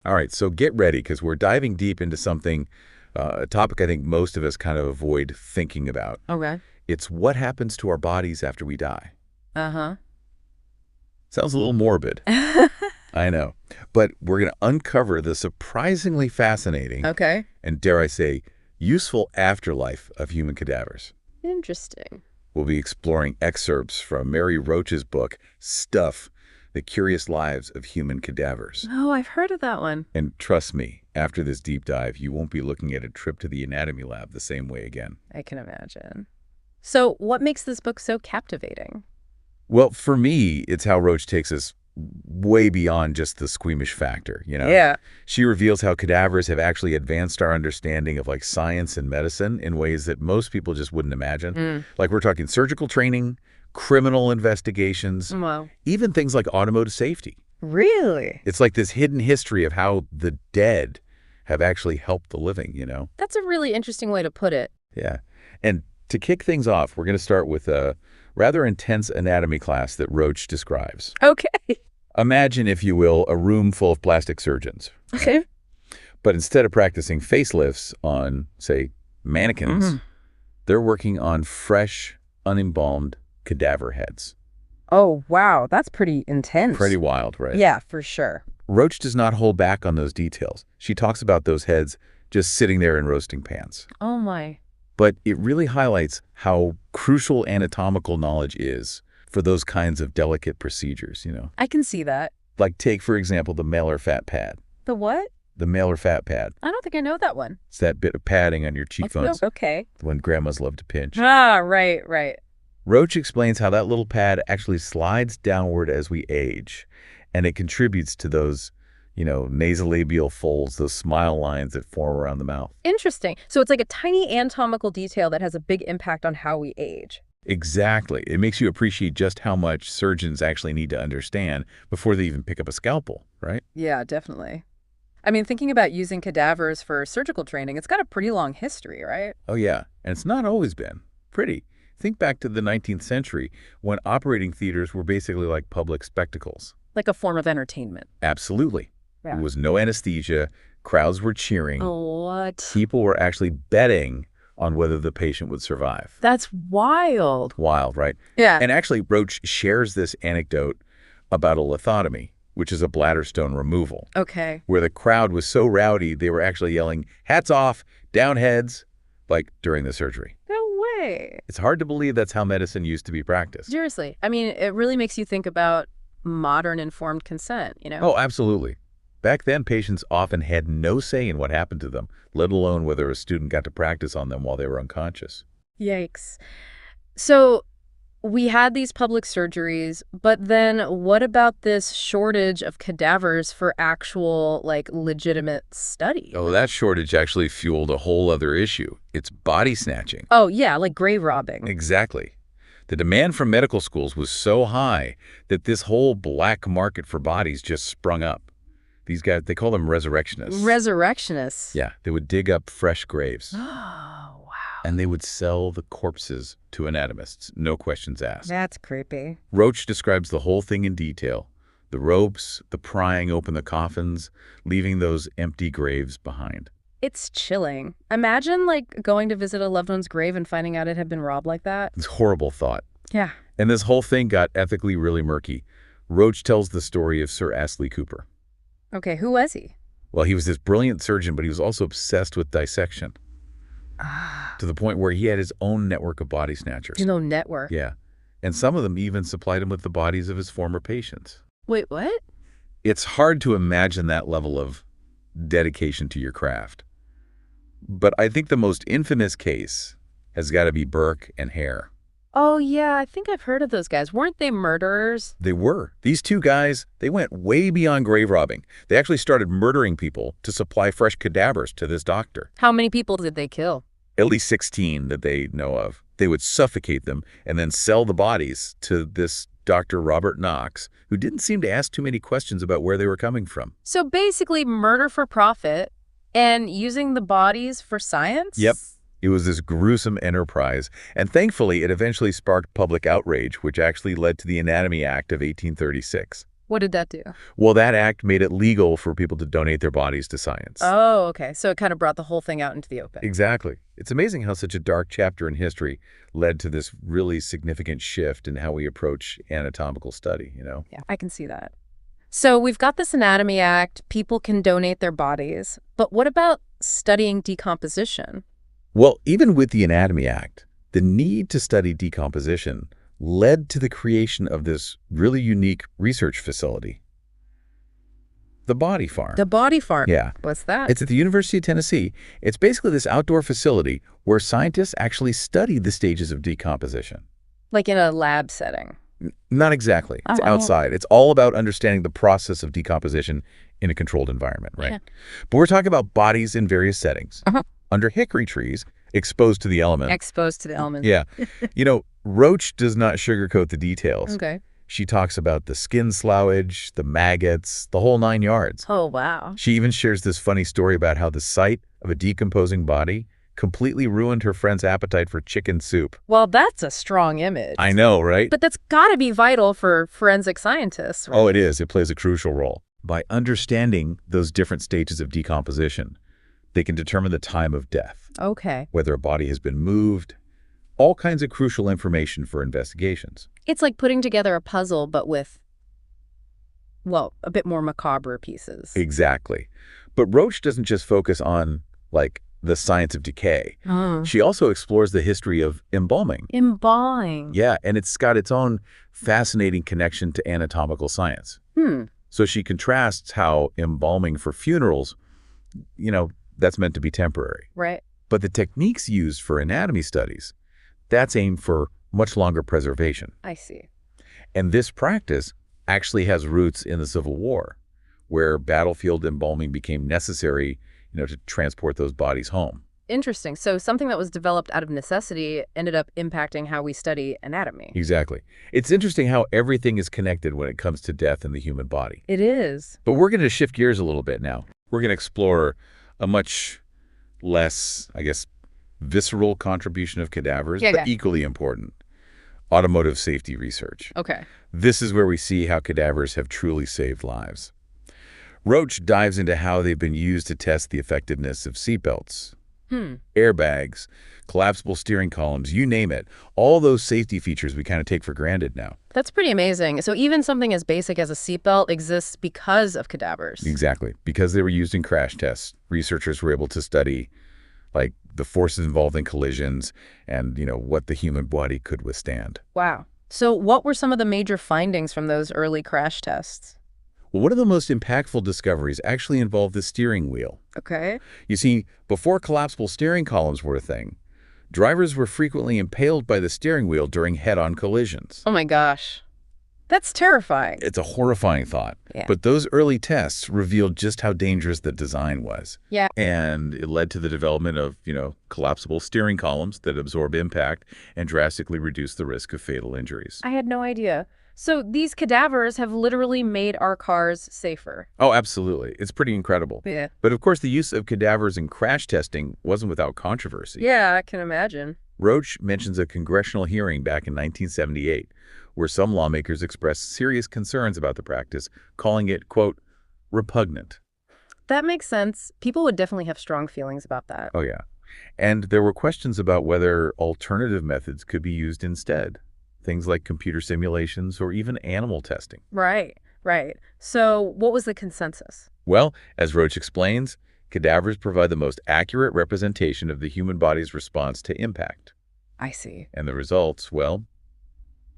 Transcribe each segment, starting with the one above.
All right, so get ready because we're diving deep into something, a topic I think most of us kind of avoid thinking about. Okay. It's what happens to our bodies after we die. Uh-huh. Sounds a little morbid, I know, but we're going to uncover the surprisingly fascinating Okay. and, dare I say, useful afterlife of human cadavers. Interesting. We'll be exploring excerpts from Mary Roach's book, Stuff, The Curious Lives of Human Cadavers. Oh, I've heard of that one. And trust me, after this deep dive, you won't be looking at a trip to the anatomy lab the same way again. I can imagine. So, what makes this book so captivating? Well, for me, it's how Roach takes us way beyond just the squeamish factor, Yeah. She reveals how cadavers have actually advanced our understanding of like science and medicine in ways that most people just wouldn't imagine. Mm. Like we're talking surgical training, criminal investigations, Wow. even things like automotive safety. Really? It's like this hidden history of how the dead have actually helped the living. That's a really interesting way to put it. Yeah. And to kick things off, we're going to start with a rather intense anatomy class that Roach describes. Okay. Imagine, if you will, a room full of plastic surgeons. Okay. But instead of practicing facelifts on, say, mannequins, they're working on fresh, unembalmed cadaver heads. Oh, wow. That's pretty intense. Pretty wild, right? Yeah, for sure. Roach does not hold back on those details. She talks about those heads just sitting there in roasting pans. Oh, my. But it really highlights how crucial anatomical knowledge is for those kinds of delicate procedures. I can see that. Like take, for example, the malar fat pad. The what? The malar fat pad. I don't think I know that one. It's that bit of padding on your cheekbones Okay. when grandmas love to pinch. Ah, right, right. Roach explains how that little pad actually slides downward as we age, and it contributes to those, nasolabial folds, those smile lines that form around the mouth. Interesting. So it's like a tiny anatomical detail that has a big impact on how we age. Exactly. It makes you appreciate just how much surgeons actually need to understand before they even pick up a scalpel, right? Yeah, definitely. I mean, thinking about using cadavers for surgical training, it's got a pretty long history, right? Oh, yeah. And it's not always been pretty. Think back to the 19th century when operating theaters were basically like public spectacles. Like a form of entertainment. Absolutely. Yeah. There was no anesthesia. Crowds were cheering. Oh, what? People were actually betting on whether the patient would survive. That's wild. Wild, right? Yeah. And actually, Roach shares this anecdote about a lithotomy, which is a bladder stone removal, Okay. where the crowd was so rowdy they were actually yelling, "Hats off, down heads," like during the surgery. No way. It's hard to believe that's how medicine used to be practiced. Seriously. I mean, it really makes you think about modern informed consent. Oh, absolutely. Back then, patients often had no say in what happened to them, let alone whether a student got to practice on them while they were unconscious. Yikes. So we had these public surgeries, but then what about this shortage of cadavers for actual, legitimate study? Oh, that shortage actually fueled a whole other issue. It's body snatching. Oh, yeah, like grave robbing. Exactly. The demand from medical schools was so high that this whole black market for bodies just sprung up. These guys, they call them resurrectionists. Resurrectionists. Yeah, they would dig up fresh graves. Oh, wow. And they would sell the corpses to anatomists, no questions asked. That's creepy. Roach describes the whole thing in detail. The ropes, the prying open the coffins, leaving those empty graves behind. It's chilling. Imagine, going to visit a loved one's grave and finding out it had been robbed like that. It's a horrible thought. Yeah. And this whole thing got ethically really murky. Roach tells the story of Sir Astley Cooper. Okay, who was he? Well, he was this brilliant surgeon, but he was also obsessed with dissection. To the point where he had his own network of body snatchers. Network. Yeah. And some of them even supplied him with the bodies of his former patients. Wait, what? It's hard to imagine that level of dedication to your craft. But I think the most infamous case has got to be Burke and Hare. Oh, yeah, I think I've heard of those guys. Weren't they murderers? They were. These two guys, they went way beyond grave robbing. They actually started murdering people to supply fresh cadavers to this doctor. How many people did they kill? At least 16 that they know of. They would suffocate them and then sell the bodies to this Dr. Robert Knox, who didn't seem to ask too many questions about where they were coming from. So basically murder for profit and using the bodies for science? Yep. It was this gruesome enterprise, and thankfully it eventually sparked public outrage, which actually led to the Anatomy Act of 1836. What did that do? Well, that act made it legal for people to donate their bodies to science. Oh, okay. So it kind of brought the whole thing out into the open. Exactly. It's amazing how such a dark chapter in history led to this really significant shift in how we approach anatomical study, you know? Yeah, I can see that. So we've got this Anatomy Act. People can donate their bodies. But what about studying decomposition? Well, even with the Anatomy Act, the need to study decomposition led to the creation of this really unique research facility. The Body Farm. The Body Farm. Yeah. What's that? It's at the University of Tennessee. It's basically this outdoor facility where scientists actually study the stages of decomposition. Like in a lab setting. Not exactly. It's outside. It's all about understanding the process of decomposition in a controlled environment, right? Yeah. But we're talking about bodies in various settings. Under hickory trees, exposed to the elements. Exposed to the elements. Yeah. You know, Roach does not sugarcoat the details. Okay. She talks about the skin sloughage, the maggots, the whole 9 yards. Oh, wow. She even shares this funny story about how the sight of a decomposing body completely ruined her friend's appetite for chicken soup. Well, that's a strong image. I know, right? But that's got to be vital for forensic scientists, right? Oh, it is. It plays a crucial role. By understanding those different stages of decomposition, they can determine the time of death, Okay. whether a body has been moved, all kinds of crucial information for investigations. It's like putting together a puzzle, but with, well, a bit more macabre pieces. Exactly. But Roach doesn't just focus on, like, the science of decay. She also explores the history of embalming. Embalming. Yeah, and it's got its own fascinating connection to anatomical science. So she contrasts how embalming for funerals, you know, that's meant to be temporary. Right. But the techniques used for anatomy studies, that's aimed for much longer preservation. I see. And this practice actually has roots in the Civil War, where battlefield embalming became necessary, you know, to transport those bodies home. Interesting. So something that was developed out of necessity ended up impacting how we study anatomy. Exactly. It's interesting how everything is connected when it comes to death in the human body. It is. But we're going to shift gears a little bit now. We're going to explore a much less, I guess, visceral contribution of cadavers, but equally important: automotive safety research. Okay. This is where we see how cadavers have truly saved lives. Roach dives into how they've been used to test the effectiveness of seatbelts, airbags, collapsible steering columns, you name it. All those safety features we kind of take for granted now. That's pretty amazing. So even something as basic as a seatbelt exists because of cadavers. Exactly. Because they were used in crash tests, researchers were able to study, like, the forces involved in collisions and, you know, what the human body could withstand. Wow. So what were some of the major findings from those early crash tests? Well, one of the most impactful discoveries actually involved the steering wheel. Okay. You see, before collapsible steering columns were a thing, drivers were frequently impaled by the steering wheel during head-on collisions. Oh my gosh. That's terrifying. It's a horrifying thought. Yeah. But those early tests revealed just how dangerous the design was. Yeah. And it led to the development of, you know, collapsible steering columns that absorb impact and drastically reduce the risk of fatal injuries. I had no idea. So these cadavers have literally made our cars safer. Oh, absolutely. It's pretty incredible. Yeah. But of course, the use of cadavers in crash testing wasn't without controversy. Yeah, I can imagine. Roach mentions a congressional hearing back in 1978 where some lawmakers expressed serious concerns about the practice, calling it, quote, repugnant. That makes sense. People would definitely have strong feelings about that. Oh, yeah. And there were questions about whether alternative methods could be used instead. Things like computer simulations or even animal testing. Right, right. So what was the consensus? Well, as Roach explains, cadavers provide the most accurate representation of the human body's response to impact. I see. And the results, well,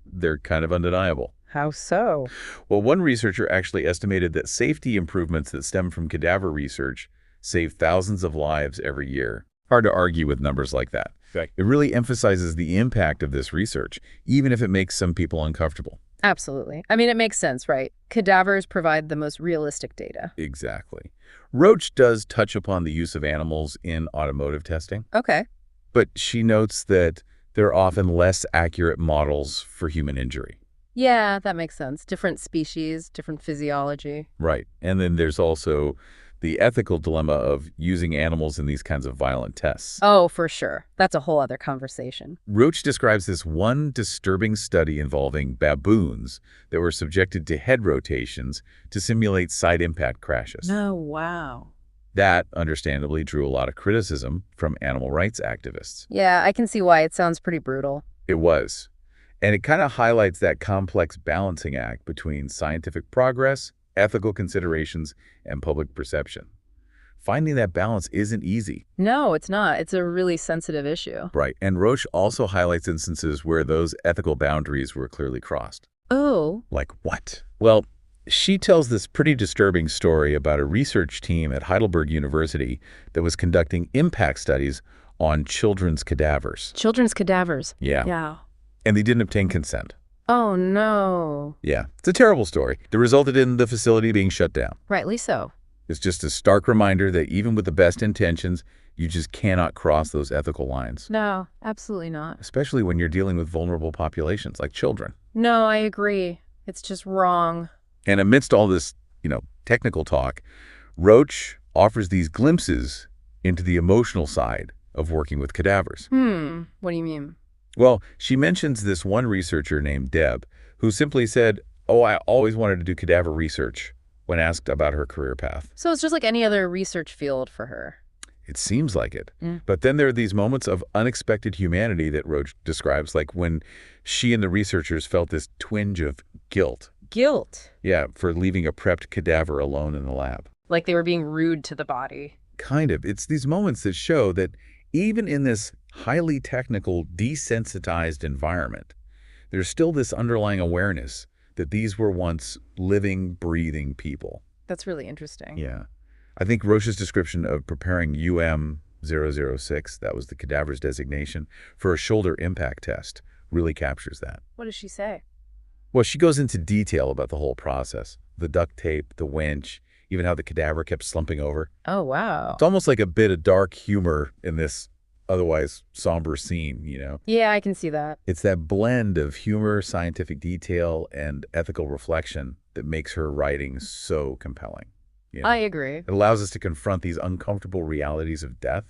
they're kind of undeniable. How so? Well, one researcher actually estimated that safety improvements that stem from cadaver research save thousands of lives every year. Hard to argue with numbers like that. It really emphasizes the impact of this research, even if it makes some people uncomfortable. Absolutely. I mean, it makes sense, right? Cadavers provide the most realistic data. Exactly. Roach does touch upon the use of animals in automotive testing, Okay. but she notes that they're often less accurate models for human injury. Yeah, that makes sense. Different species, different physiology. Right. And then there's also the ethical dilemma of using animals in these kinds of violent tests. Oh, for sure. That's a whole other conversation. Roach describes this one disturbing study involving baboons that were subjected to head rotations to simulate side impact crashes. Oh, wow. That, understandably, drew a lot of criticism from animal rights activists. Yeah, I can see why. It sounds pretty brutal. It was. And it kind of highlights that complex balancing act between scientific progress, ethical considerations, and public perception. Finding that balance isn't easy. No, it's not. It's a really sensitive issue. Right. And Roach also highlights instances where those ethical boundaries were clearly crossed. Oh. Like what? Well, she tells this pretty disturbing story about a research team at Heidelberg University that was conducting impact studies on children's cadavers. Children's cadavers. Yeah. Yeah. And they didn't obtain consent. Oh, no. Yeah. It's a terrible story that resulted in the facility being shut down. Rightly so. It's just a stark reminder that even with the best intentions, you just cannot cross those ethical lines. No, absolutely not. Especially when you're dealing with vulnerable populations like children. No, I agree. It's just wrong. And amidst all this, technical talk, Roach offers these glimpses into the emotional side of working with cadavers. What do you mean? Well, she mentions this one researcher named Deb, who simply said, "Oh, I always wanted to do cadaver research," when asked about her career path. So it's just like any other research field for her. It seems like it. But then there are these moments of unexpected humanity that Roach describes, like when she and the researchers felt this twinge of guilt. Guilt. Yeah, for leaving a prepped cadaver alone in the lab. Like they were being rude to the body. Kind of. It's these moments that show that even in this highly technical, desensitized environment, there's still this underlying awareness that these were once living, breathing people. That's really interesting. Yeah. I think Roach's description of preparing UM006, that was the cadaver's designation, for a shoulder impact test really captures that. What does she say? Well, she goes into detail about the whole process. The duct tape, the winch, even how the cadaver kept slumping over. Oh, wow. It's almost like a bit of dark humor in this otherwise somber scene, Yeah, I can see that. It's that blend of humor, scientific detail, and ethical reflection that makes her writing so compelling. I agree. It allows us to confront these uncomfortable realities of death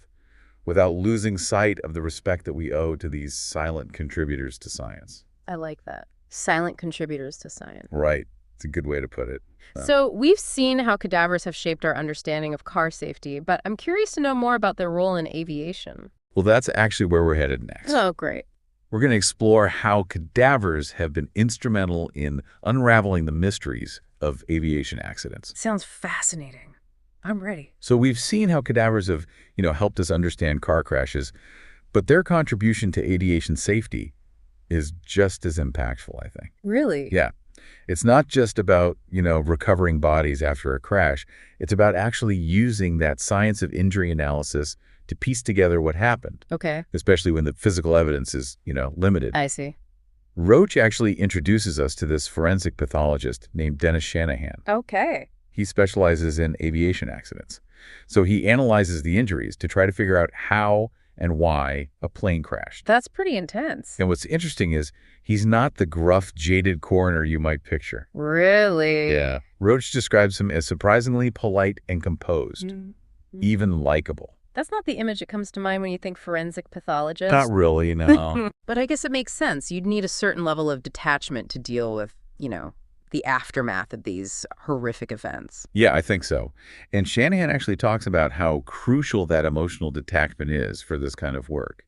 without losing sight of the respect that we owe to these silent contributors to science. I like that. Silent contributors to science. Right. It's a good way to put it. So we've seen how cadavers have shaped our understanding of car safety, but I'm curious to know more about their role in aviation. Well, that's actually where we're headed next. Oh, great. We're going to explore how cadavers have been instrumental in unraveling the mysteries of aviation accidents. Sounds fascinating. I'm ready. So we've seen how cadavers have, helped us understand car crashes, but their contribution to aviation safety is just as impactful, I think. Really? Yeah. It's not just about, recovering bodies after a crash. It's about actually using that science of injury analysis to piece together what happened. Okay. Especially when the physical evidence is, limited. I see. Roach actually introduces us to this forensic pathologist named Dennis Shanahan. Okay. He specializes in aviation accidents. So he analyzes the injuries to try to figure out how and why a plane crashed. That's pretty intense. And what's interesting is he's not the gruff, jaded coroner you might picture. Really? Yeah. Roach describes him as surprisingly polite and composed, even likable. That's not the image that comes to mind when you think forensic pathologist. Not really, no. But I guess it makes sense. You'd need a certain level of detachment to deal with, the aftermath of these horrific events. Yeah, I think so. And Shanahan actually talks about how crucial that emotional detachment is for this kind of work.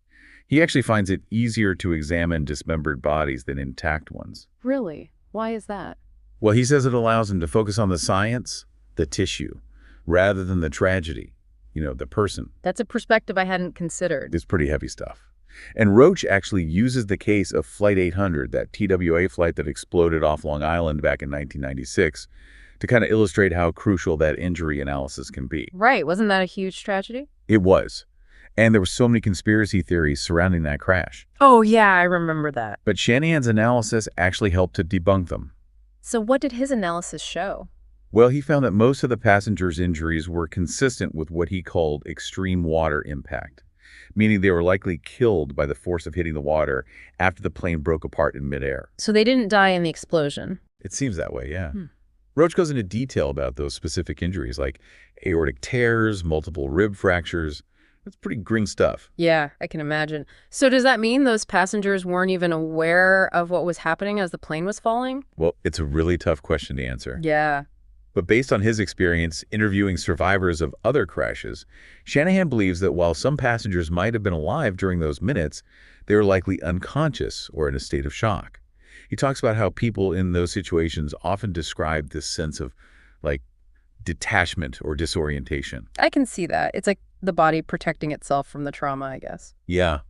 He actually finds it easier to examine dismembered bodies than intact ones. Really? Why is that? Well, he says it allows him to focus on the science, the tissue, rather than the tragedy, the person. That's a perspective I hadn't considered. It's pretty heavy stuff. And Roach actually uses the case of Flight 800, that TWA flight that exploded off Long Island back in 1996, to kind of illustrate how crucial that injury analysis can be. Right. Wasn't that a huge tragedy? It was. And there were so many conspiracy theories surrounding that crash. Oh, yeah, I remember that. But Shanahan's analysis actually helped to debunk them. So what did his analysis show? Well, he found that most of the passengers' injuries were consistent with what he called extreme water impact, meaning they were likely killed by the force of hitting the water after the plane broke apart in midair. So they didn't die in the explosion. It seems that way, yeah. Roach goes into detail about those specific injuries, like aortic tears, multiple rib fractures. That's pretty grim stuff. Yeah, I can imagine. So does that mean those passengers weren't even aware of what was happening as the plane was falling? Well, it's a really tough question to answer. Yeah. But based on his experience interviewing survivors of other crashes, Shanahan believes that while some passengers might have been alive during those minutes, they were likely unconscious or in a state of shock. He talks about how people in those situations often describe this sense of, like, detachment or disorientation. I can see that. It's like the body protecting itself from the trauma, I guess. Yeah.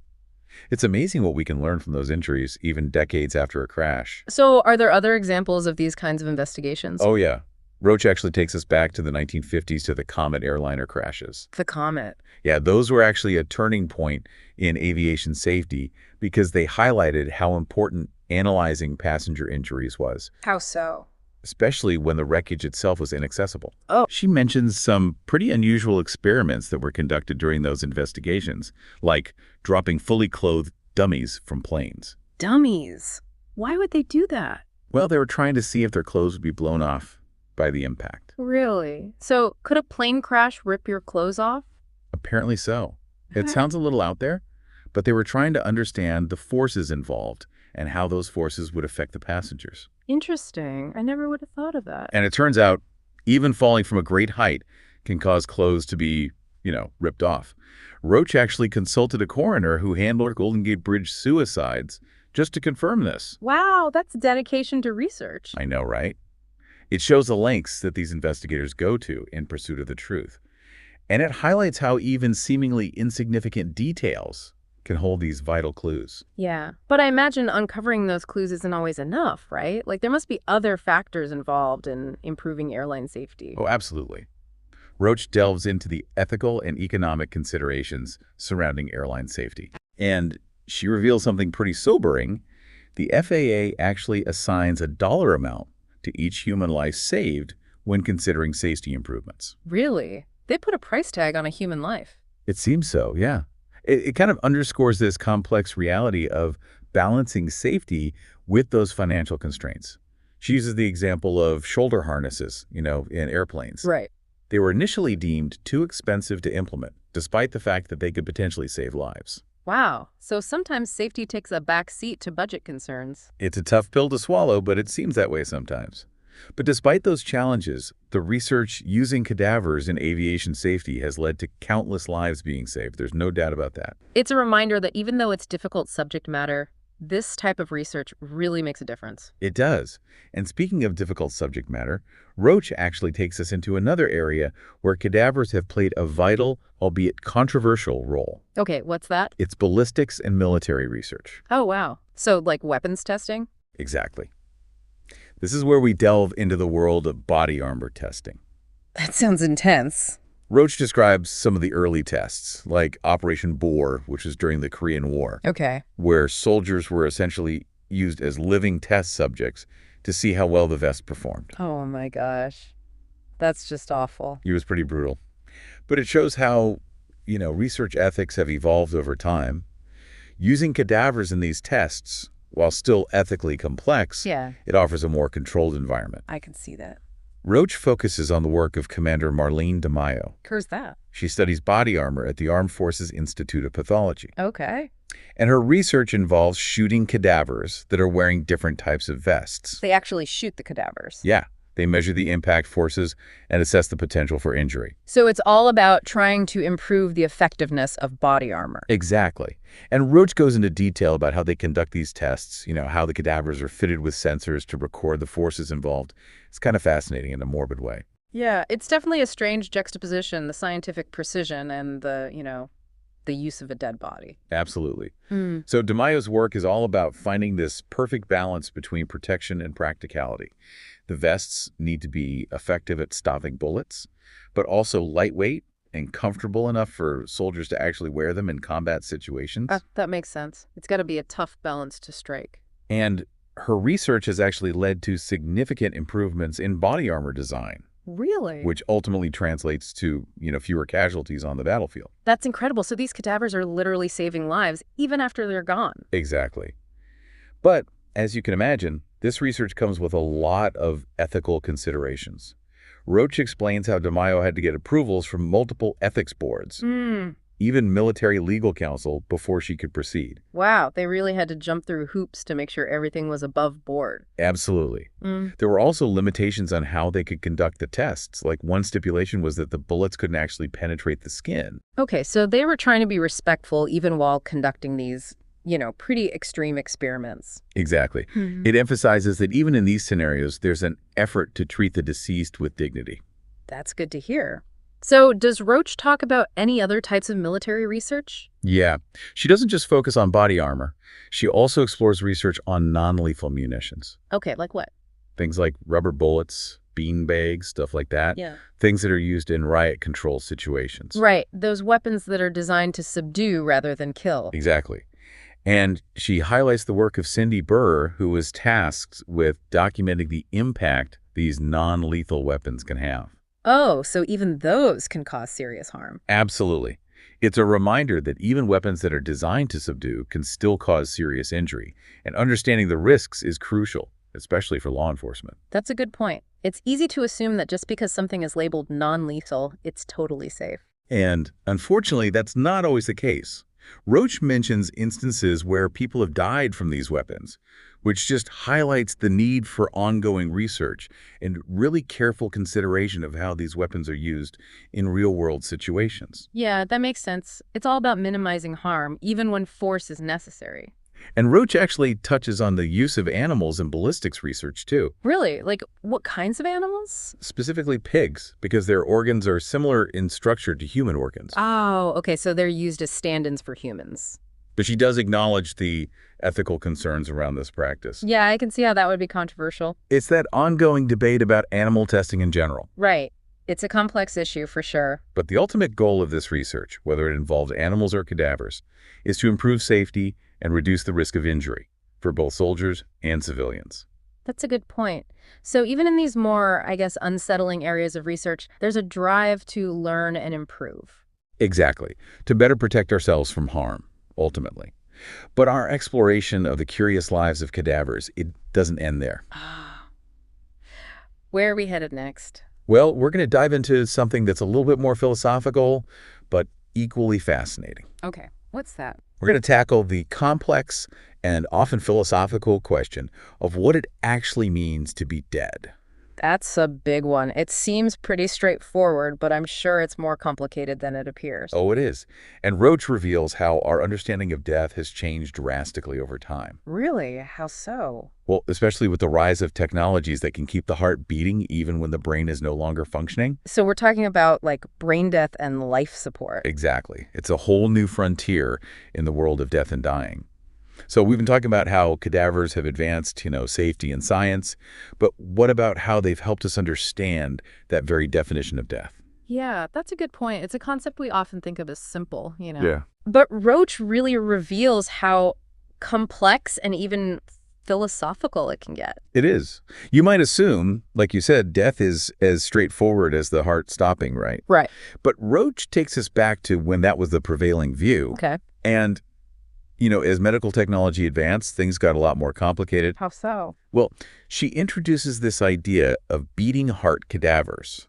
It's amazing what we can learn from those injuries, even decades after a crash. So are there other examples of these kinds of investigations? Oh, yeah. Roach actually takes us back to the 1950s to the Comet airliner crashes. The Comet. Yeah, those were actually a turning point in aviation safety because they highlighted how important analyzing passenger injuries was, How so? especially when the wreckage itself was inaccessible. Oh. She mentions some pretty unusual experiments that were conducted during those investigations, like dropping fully clothed dummies from planes. Dummies. Why would they do that? Well, they were trying to see if their clothes would be blown off by the impact. Really? So could a plane crash rip your clothes off? Apparently so. It sounds a little out there, but they were trying to understand the forces involved and how those forces would affect the passengers. Interesting. I never would have thought of that. And it turns out, even falling from a great height can cause clothes to be, ripped off. Roach actually consulted a coroner who handled Golden Gate Bridge suicides just to confirm this. Wow, that's dedication to research. I know, right? It shows the lengths that these investigators go to in pursuit of the truth. And it highlights how even seemingly insignificant details can hold these vital clues. Yeah. But I imagine uncovering those clues isn't always enough, right? Like there must be other factors involved in improving airline safety. Oh, absolutely. Roach delves into the ethical and economic considerations surrounding airline safety. And she reveals something pretty sobering. The FAA actually assigns a dollar amount to each human life saved when considering safety improvements. Really? They put a price tag on a human life. It seems so, yeah. It kind of underscores this complex reality of balancing safety with those financial constraints. She uses the example of shoulder harnesses, in airplanes. Right. They were initially deemed too expensive to implement, despite the fact that they could potentially save lives. Wow. So sometimes safety takes a back seat to budget concerns. It's a tough pill to swallow, but it seems that way sometimes. But despite those challenges, the research using cadavers in aviation safety has led to countless lives being saved. There's no doubt about that. It's a reminder that even though it's difficult subject matter, this type of research really makes a difference. It does. And speaking of difficult subject matter, Roach actually takes us into another area where cadavers have played a vital, albeit controversial, role. Okay, what's that? It's ballistics and military research. Oh, wow. So like weapons testing? Exactly. This is where we delve into the world of body armor testing. That sounds intense. Roach describes some of the early tests, like Operation Boar, which was during the Korean War, Okay. where soldiers were essentially used as living test subjects to see how well the vest performed. Oh my gosh. That's just awful. It was pretty brutal. But it shows how, research ethics have evolved over time. Using cadavers in these tests, while still ethically complex, Yeah, it offers a more controlled environment. I can see that. Roach focuses on the work of Commander Marlene DeMaio. Where's that? She studies body armor at the Armed Forces Institute of Pathology. Okay. And her research involves shooting cadavers that are wearing different types of vests. They actually shoot the cadavers. Yeah, they measure the impact forces and assess the potential for injury. So it's all about trying to improve the effectiveness of body armor. Exactly. And Roach goes into detail about how they conduct these tests, how the cadavers are fitted with sensors to record the forces involved. It's kind of fascinating in a morbid way. Yeah, it's definitely a strange juxtaposition, the scientific precision and the use of a dead body. Absolutely. So DeMaio's work is all about finding this perfect balance between protection and practicality. The vests need to be effective at stopping bullets, but also lightweight and comfortable enough for soldiers to actually wear them in combat situations. That makes sense. It's got to be a tough balance to strike. And her research has actually led to significant improvements in body armor design, Really? which ultimately translates to, fewer casualties on the battlefield. That's incredible. So these cadavers are literally saving lives even after they're gone. Exactly. But as you can imagine, This research comes with a lot of ethical considerations. Roach explains how DeMaio had to get approvals from multiple ethics boards, even military legal counsel, before she could proceed. Wow, they really had to jump through hoops to make sure everything was above board. Absolutely. There were also limitations on how they could conduct the tests. Like one stipulation was that the bullets couldn't actually penetrate the skin. Okay, so they were trying to be respectful even while conducting these, pretty extreme experiments. Exactly. It emphasizes that even in these scenarios, there's an effort to treat the deceased with dignity. That's good to hear. So does Roach talk about any other types of military research? Yeah. She doesn't just focus on body armor. She also explores research on non-lethal munitions. Okay, like what? Things like rubber bullets, bean bags, stuff like that. Yeah. Things that are used in riot control situations. Right, those weapons that are designed to subdue rather than kill. Exactly. And she highlights the work of Cindy Burr, who was tasked with documenting the impact these non-lethal weapons can have. Oh, so even those can cause serious harm. Absolutely. It's a reminder that even weapons that are designed to subdue can still cause serious injury, and understanding the risks is crucial, especially for law enforcement. That's a good point. It's easy to assume that just because something is labeled non-lethal, it's totally safe. And unfortunately, that's not always the case. Roach mentions instances where people have died from these weapons, which just highlights the need for ongoing research and really careful consideration of how these weapons are used in real-world situations. Yeah, that makes sense. It's all about minimizing harm, even when force is necessary. And Roach actually touches on the use of animals in ballistics research, too. Really? Like, what kinds of animals? Specifically pigs, because their organs are similar in structure to human organs. Oh, okay, so they're used as stand-ins for humans. But she does acknowledge the ethical concerns around this practice. Yeah, I can see how that would be controversial. It's that ongoing debate about animal testing in general. Right. It's a complex issue for sure. But the ultimate goal of this research, whether it involves animals or cadavers, is to improve safety and reduce the risk of injury for both soldiers and civilians. That's a good point. So even in these more, I guess, unsettling areas of research, there's a drive to learn and improve. Exactly. To better protect ourselves from harm, ultimately. But our exploration of the curious lives of cadavers, it doesn't end there. Where are we headed next? Well, we're going to dive into something that's a little bit more philosophical, but equally fascinating. Okay, what's that? We're going to tackle the complex and often philosophical question of what it actually means to be dead. That's a big one. It seems pretty straightforward, but I'm sure it's more complicated than it appears. Oh, it is. And Roach reveals how our understanding of death has changed drastically over time. Really? How so? Well, especially with the rise of technologies that can keep the heart beating even when the brain is no longer functioning. So we're talking about like brain death and life support. Exactly. It's a whole new frontier in the world of death and dying. So we've been talking about how cadavers have advanced, safety and science, but what about how they've helped us understand that very definition of death? Yeah, that's a good point. It's a concept we often think of as simple, Yeah. But Roach really reveals how complex and even philosophical it can get. It is. You might assume, like you said, death is as straightforward as the heart stopping, right? Right. But Roach takes us back to when that was the prevailing view. Okay. And as medical technology advanced, things got a lot more complicated. How so? Well, she introduces this idea of beating heart cadavers.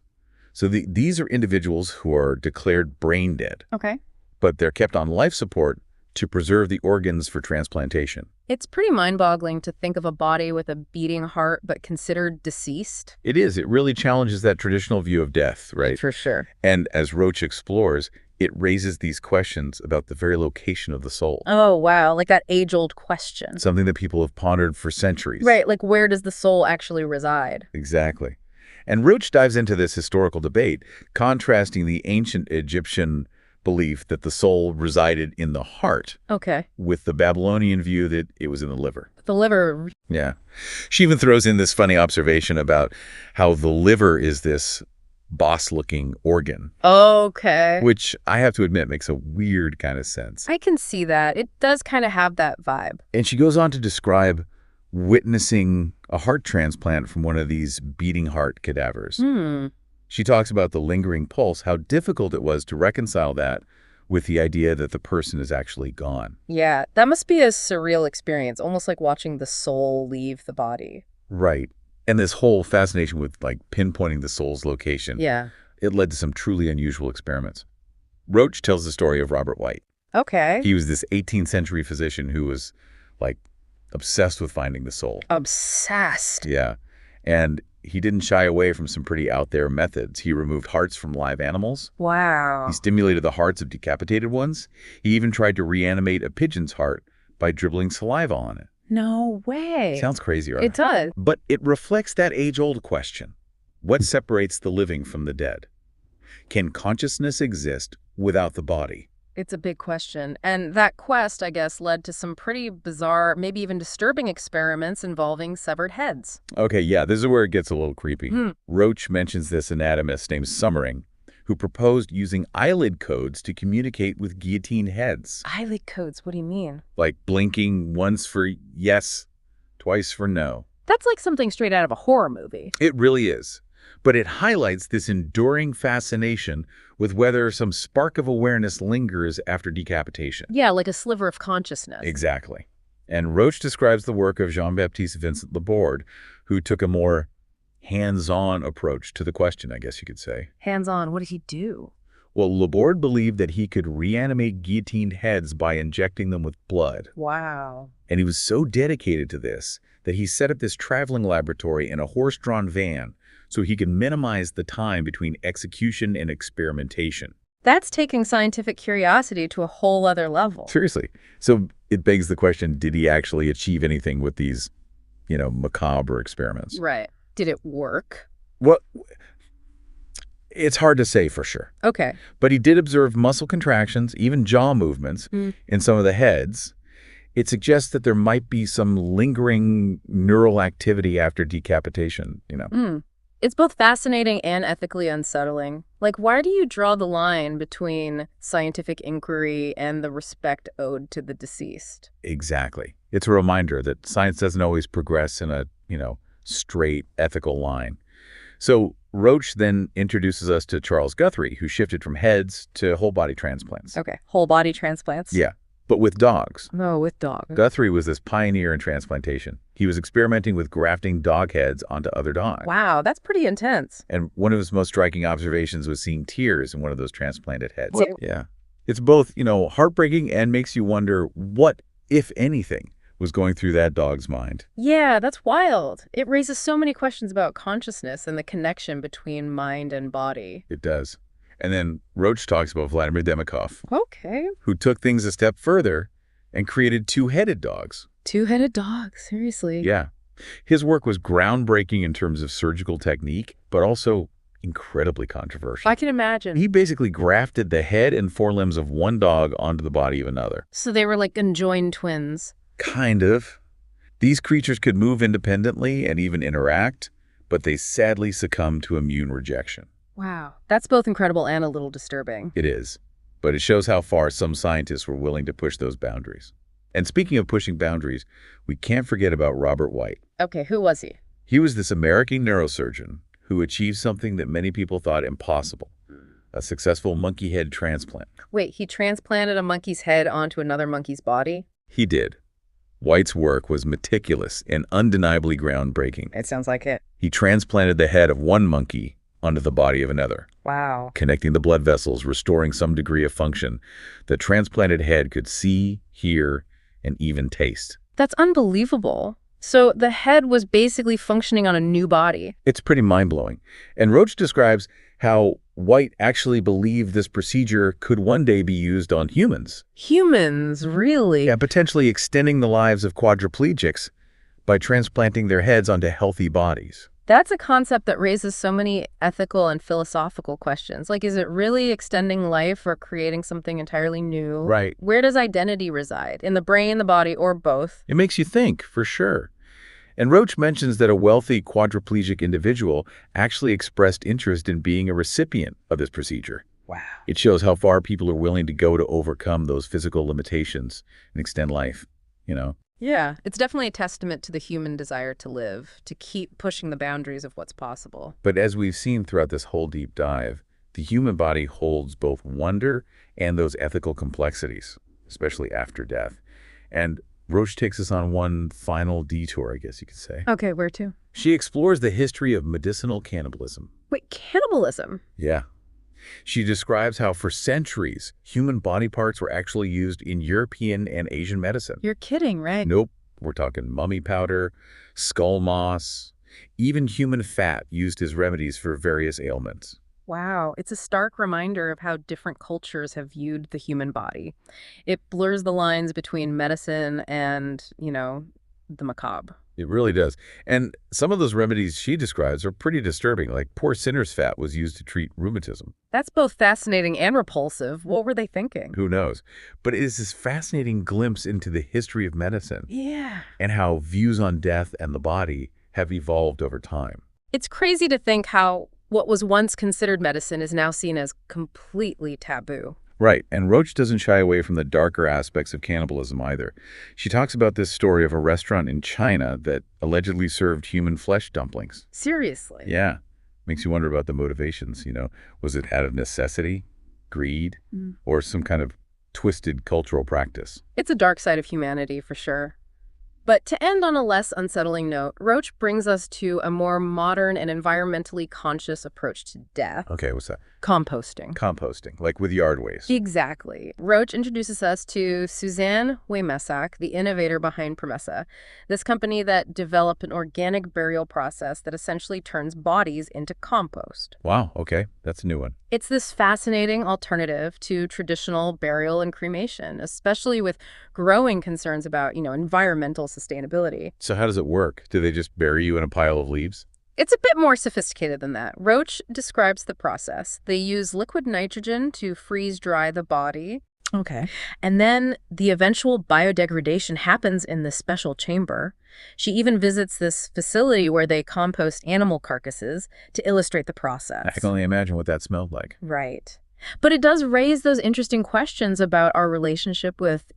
So these are individuals who are declared brain dead, Okay. but they're kept on life support to preserve the organs for transplantation. It's pretty mind-boggling to think of a body with a beating heart but considered deceased. It is. It really challenges that traditional view of death, right? For sure. And as Roach explores, it raises these questions about the very location of the soul. Oh, wow. Like that age-old question. Something that people have pondered for centuries. Right. Like where does the soul actually reside? Exactly. And Roach dives into this historical debate, contrasting the ancient Egyptian belief that the soul resided in the heart Okay. with the Babylonian view that it was in the liver. The liver. Yeah. She even throws in this funny observation about how the liver is this boss-looking organ, Okay. which I have to admit makes a weird kind of sense. I can see that. It does kind of have that vibe. And she goes on to describe witnessing a heart transplant from one of these beating heart cadavers. She talks about the lingering pulse, how difficult it was to reconcile that with the idea that the person is actually gone. Yeah, that must be a surreal experience, almost like watching the soul leave the body. Right. And this whole fascination with, like, pinpointing the soul's location, Yeah. it led to some truly unusual experiments. Roach tells the story of Robert White. Okay. He was this 18th century physician who was, like, obsessed with finding the soul. Obsessed. Yeah. And he didn't shy away from some pretty out there methods. He removed hearts from live animals. Wow. He stimulated the hearts of decapitated ones. He even tried to reanimate a pigeon's heart by dribbling saliva on it. No way. Sounds crazy, right? It does. But it reflects that age-old question. What separates the living from the dead? Can consciousness exist without the body? It's a big question. And that quest, I guess, led to some pretty bizarre, maybe even disturbing experiments involving severed heads. Okay, yeah, this is where it gets a little creepy. Hmm. Roach mentions this anatomist named Summering, who proposed using eyelid codes to communicate with guillotined heads. Eyelid codes, what do you mean? Like blinking once for yes, twice for no. That's like something straight out of a horror movie. It really is. But it highlights this enduring fascination with whether some spark of awareness lingers after decapitation. Yeah, like a sliver of consciousness. Exactly. And Roach describes the work of Jean-Baptiste Vincent Laborde, who took a more hands-on approach to the question, I guess you could say. Hands-on, what did he do? Well, Laborde believed that he could reanimate guillotined heads by injecting them with blood. Wow. And he was so dedicated to this that he set up this traveling laboratory in a horse-drawn van so he could minimize the time between execution and experimentation. That's taking scientific curiosity to a whole other level. Seriously. So it begs the question, did he actually achieve anything with these, macabre experiments? Right. Did it work? Well, it's hard to say for sure. Okay. But he did observe muscle contractions, even jaw movements, in some of the heads. It suggests that there might be some lingering neural activity after decapitation, It's both fascinating and ethically unsettling. Like, why do you draw the line between scientific inquiry and the respect owed to the deceased? Exactly. It's a reminder that science doesn't always progress in a, straight ethical line. So Roach then introduces us to Charles Guthrie, who shifted from heads to whole body transplants. Okay. Whole body transplants? Yeah, but with dogs. No, with dogs. Guthrie was this pioneer in transplantation. He was experimenting with grafting dog heads onto other dogs. Wow, that's pretty intense. And one of his most striking observations was seeing tears in one of those transplanted heads. What? Yeah. It's both, heartbreaking and makes you wonder what, if anything, was going through that dog's mind. Yeah, that's wild. It raises so many questions about consciousness and the connection between mind and body. It does. And then Roach talks about Vladimir Demikov, Okay. who took things a step further and created two-headed dogs. Two-headed dogs, seriously. Yeah. His work was groundbreaking in terms of surgical technique, but also incredibly controversial. I can imagine. He basically grafted the head and forelimbs of one dog onto the body of another. So they were like conjoined twins. Kind of. These creatures could move independently and even interact, but they sadly succumbed to immune rejection. Wow. That's both incredible and a little disturbing. It is. But it shows how far some scientists were willing to push those boundaries. And speaking of pushing boundaries, we can't forget about Robert White. Okay, who was he? He was this American neurosurgeon who achieved something that many people thought impossible, a successful monkey head transplant. Wait, he transplanted a monkey's head onto another monkey's body? He did. White's work was meticulous and undeniably groundbreaking. It sounds like it. He transplanted the head of one monkey onto the body of another, Wow. connecting the blood vessels, restoring some degree of function. The transplanted head could see, hear, and even taste. That's unbelievable. So the head was basically functioning on a new body. It's pretty mind-blowing. And Roach describes how White actually believed this procedure could one day be used on humans. Humans, really? Yeah, potentially extending the lives of quadriplegics by transplanting their heads onto healthy bodies. That's a concept that raises so many ethical and philosophical questions. Like, is it really extending life or creating something entirely new? Right. Where does identity reside? In the brain, the body, or both? It makes you think, for sure. And Roach mentions that a wealthy quadriplegic individual actually expressed interest in being a recipient of this procedure. Wow. It shows how far people are willing to go to overcome those physical limitations and extend life, Yeah, it's definitely a testament to the human desire to live, to keep pushing the boundaries of what's possible. But as we've seen throughout this whole deep dive, The human body holds both wonder and those ethical complexities, especially after death. And Roach takes us on one final detour, I guess you could say. Okay, where to? She explores the history of medicinal cannibalism. Wait, cannibalism? Yeah. She describes how for centuries, human body parts were actually used in European and Asian medicine. You're kidding, right? Nope. We're talking mummy powder, skull moss, even human fat used as remedies for various ailments. Wow, it's a stark reminder of how different cultures have viewed the human body. It blurs the lines between medicine and, the macabre. It really does. And some of those remedies she describes are pretty disturbing, like poor sinner's fat was used to treat rheumatism. That's both fascinating and repulsive. What were they thinking? Who knows? But it is this fascinating glimpse into the history of medicine Yeah. and how views on death and the body have evolved over time. It's crazy to think how what was once considered medicine is now seen as completely taboo. Right, and Roach doesn't shy away from the darker aspects of cannibalism either. She talks about this story of a restaurant in China that allegedly served human flesh dumplings. Seriously. Yeah, makes you wonder about the motivations, Was it out of necessity, greed, or some kind of twisted cultural practice? It's a dark side of humanity, for sure. But to end on a less unsettling note, Roach brings us to a more modern and environmentally conscious approach to death. Okay, what's that? Composting. Composting, like with yard waste. Exactly. Roach introduces us to Suzanne Waymesak, the innovator behind Promessa, this company that developed an organic burial process that essentially turns bodies into compost. Wow, okay, that's a new one. It's this fascinating alternative to traditional burial and cremation, especially with growing concerns about, environmental sustainability. So how does it work? Do they just bury you in a pile of leaves? It's a bit more sophisticated than that. Roach describes the process. They use liquid nitrogen to freeze dry the body. Okay. And then the eventual biodegradation happens in this special chamber. She even visits this facility where they compost animal carcasses to illustrate the process. I can only imagine what that smelled like. Right. But it does raise those interesting questions about our relationship with,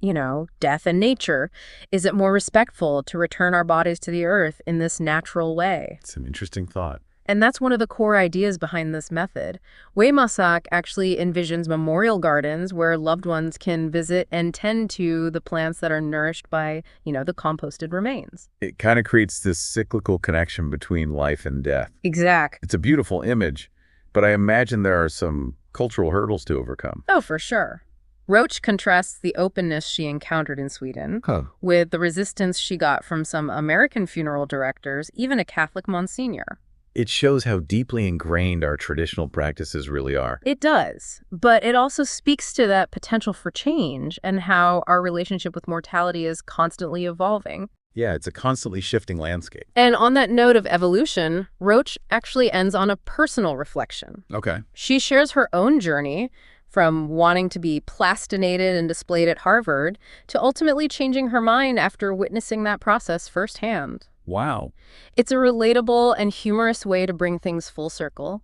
death and nature. Is it more respectful to return our bodies to the earth in this natural way? It's an interesting thought. And that's one of the core ideas behind this method. Waymesak actually envisions memorial gardens where loved ones can visit and tend to the plants that are nourished by, the composted remains. It kind of creates this cyclical connection between life and death. Exact. It's a beautiful image, but I imagine there are some cultural hurdles to overcome. Oh, for sure. Roach contrasts the openness she encountered in Sweden with the resistance she got from some American funeral directors, even a Catholic Monsignor. It shows how deeply ingrained our traditional practices really are. It does, but it also speaks to that potential for change and how our relationship with mortality is constantly evolving. Yeah, it's a constantly shifting landscape. And on that note of evolution, Roach actually ends on a personal reflection. Okay. She shares her own journey from wanting to be plastinated and displayed at Harvard to ultimately changing her mind after witnessing that process firsthand. Wow. It's a relatable and humorous way to bring things full circle.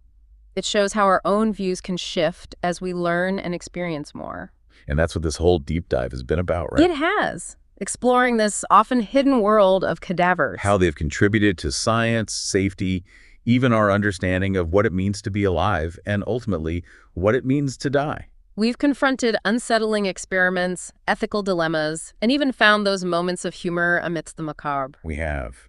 It shows how our own views can shift as we learn and experience more. And that's what this whole deep dive has been about, right? It has. Exploring this often hidden world of cadavers. How they've contributed to science, safety, even our understanding of what it means to be alive, and ultimately, what it means to die. We've confronted unsettling experiments, ethical dilemmas, and even found those moments of humor amidst the macabre. We have.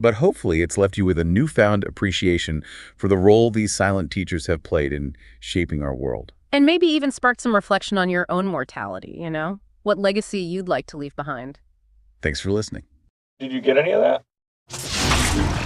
But hopefully it's left you with a newfound appreciation for the role these silent teachers have played in shaping our world. And maybe even sparked some reflection on your own mortality, what legacy you'd like to leave behind. Thanks for listening. Did you get any of that?